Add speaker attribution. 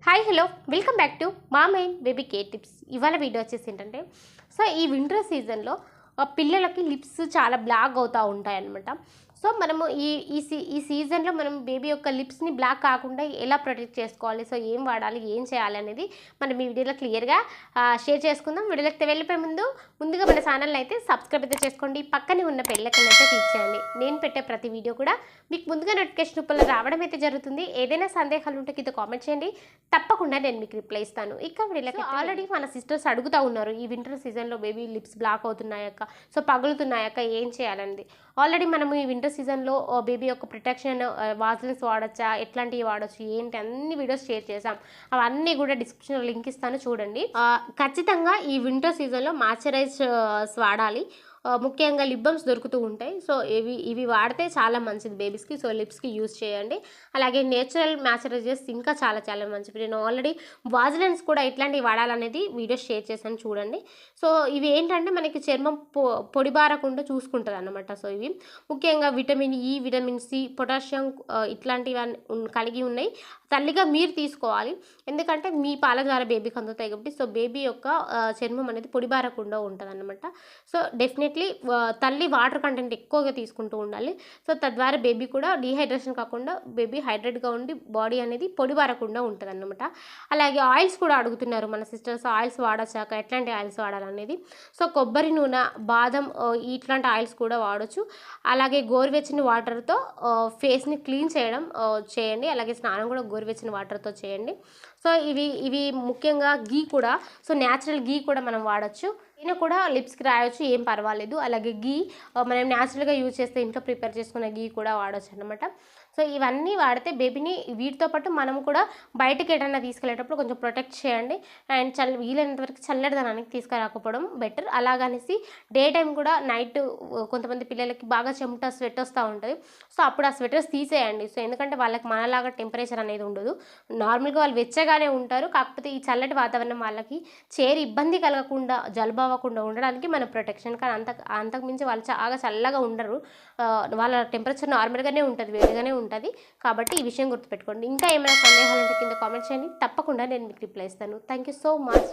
Speaker 1: Hi hello welcome back to mom and baby care tips. ఇవాళ video వచ్చేసి ఏంటంటే ఈ వింటర్ సీజన్లో పిల్లలకి లిప్స్ చాలా బ్లాక్ అవుతూ ఉంటాయి అన్నమాట. సో మనము ఈ సీజన్లో మనం బేబీ యొక్క లిప్స్ని బ్లాక్ కాకుండా ఎలా ప్రొటెక్ట్ చేసుకోవాలి, సో ఏం వాడాలి, ఏం చేయాలి అనేది మనం ఈ వీడియోలో క్లియర్గా షేర్ చేసుకుందాం. వీడియోలోకి వెళ్ళిపోయే ముందుగా మన ఛానల్ని అయితే సబ్స్క్రైబ్ అయితే చేసుకోండి, పక్కనే ఉన్న బెల్ ఐకాన్ అయితే క్లిక్ చేయండి. నేను పెట్టే ప్రతి వీడియో కూడా మీకు ముందుగా నోటిఫికేషన్ రూపంలో రావడం అయితే జరుగుతుంది. ఏదైనా సందేహాలు ఉంటే కింద కామెంట్ చేయండి, తప్పకుండా నేను మీకు రిప్లై ఇస్తాను. ఇక వీళ్ళకి ఆల్రెడీ మన సిస్టర్స్ అడుగుతూ ఉన్నారు, ఈ వింటర్ సీజన్లో బేబీ లిప్స్ బ్లాక్ అవుతున్నాయక్క, సో పగులుతున్నాయక్క, ఏం చేయాలనేది. ఆల్రెడీ మనము ఈ వింటర్ సీజన్లో బేబీ యొక్క ప్రొటెక్షన్ వాజ్లిన్స్ వాడచ్చా, ఎట్లాంటివి వాడచ్చు, ఏంటి అన్ని వీడియోస్ షేర్ చేసాం. అవన్నీ కూడా డిస్క్రిప్షన్లో లింక్ ఇస్తాను, చూడండి. ఖచ్చితంగా ఈ వింటర్ సీజన్లో మాయిశ్చరైజర్స్ వాడాలి. ముఖ్యంగా లిప్ బామ్స్ దొరుకుతూ ఉంటాయి. సో ఇవి వాడితే చాలా మంచిది బేబీస్కి. సో లిప్స్కి యూజ్ చేయండి. అలాగే నేచురల్ మాయిశ్చరైజర్స్ ఇంకా చాలా చాలా మంచిది. నేను ఆల్రెడీ వాజ్లైన్స్ కూడా ఎట్లాంటివి వాడాలనేది వీడియోస్ షేర్ చేశాను, చూడండి. సో ఇవి ఏంటంటే మనకి చర్మం పొడిబారకుండా చూసుకుంటుంది అన్నమాట. సో ఇవి ముఖ్యంగా vitamin E, vitamin C, potassium ఇట్లాంటివి కలిగి ఉన్నాయి. తల్లిగా మీరు తీసుకోవాలి, ఎందుకంటే మీ పాల ద్వారా బేబీకి అందుతాయి కాబట్టి. సో బేబీ యొక్క చర్మం అనేది పొడిబారకుండా ఉంటుంది అన్నమాట. సో డెఫినెట్లీ తల్లి వాటర్ కంటెంట్ ఎక్కువగా తీసుకుంటూ ఉండాలి. సో తద్వారా బేబీ కూడా డీహైడ్రేషన్ కాకుండా బేబీ హైడ్రేట్గా ఉండి బాడీ అనేది పొడిబారకుండా ఉంటుంది అన్నమాట. అలాగే ఆయిల్స్ కూడా అడుగుతున్నారు మన సిస్టర్స్, ఆయిల్స్ వాడచ్చాక ఎట్లాంటి ఆయిల్స్ వాడాలనేది. సో కొబ్బరి నూనె, బాదం ఇట్లాంటి ఆయిల్స్ కూడా వాడచ్చు. అలాగే గోరువెచ్చని వాటర్తో ఫేస్ని క్లీన్ చేయండి. అలాగే స్నానం కూడా గోరువెచ్చని వాటర్తో చేయండి. సో ఇవి ముఖ్యంగా గీ కూడా, సో న్యాచురల్ గీ కూడా మనం వాడచ్చు. ఈయన కూడా లిప్స్కి రాయొచ్చు, ఏం పర్వాలేదు. అలాగే గీ మనం న్యాచురల్గా యూజ్ చేస్తే ఇంట్లో ప్రిపేర్ చేసుకున్న గీ కూడా వాడచ్చు అనమాట. సో ఇవన్నీ వాడితే బేబీని వీటితో పాటు మనం కూడా బయటకి ఏదైనా తీసుకెళ్ళేటప్పుడు కొంచెం ప్రొటెక్ట్ చేయండి. అండ్ వీలైనంత వరకు చల్లటిదనానికి తీసుకురాకపోవడం బెటర్. అలాగనేసి డే టైం కూడా నైట్ కొంతమంది పిల్లలకి బాగా చెమట, స్వెట్ వస్తూ ఉంటుంది. సో అప్పుడు ఆ స్వెటర్స్ తీసేయండి. సో ఎందుకంటే వాళ్ళకి మనలాగా టెంపరేచర్ అనేది ఉండదు, నార్మల్గా వాళ్ళు వెచ్చగానే ఉంటారు. కాకపోతే ఈ చల్లటి వాతావరణం వాళ్ళకి చేరి ఇబ్బంది కలగకుండా, జలుబు అవ్వకుండా ఉండడానికి మన ప్రొటెక్షన్. కానీ అంతకుమించి వాళ్ళు చాలా చల్లగా ఉండరు, వాళ్ళ టెంపరేచర్ నార్మల్గానే ఉంటుంది, వేడిగానే ఉంటుంది. కాబట్టి ఈ విషయం గుర్తుపెట్టుకోండి. ఇంకా ఏమైనా సందేహాలు ఉంటే కింద కామెంట్ చేయండి, తప్పకుండా నేను మీకు రిప్లై ఇస్తాను. Thank you so much.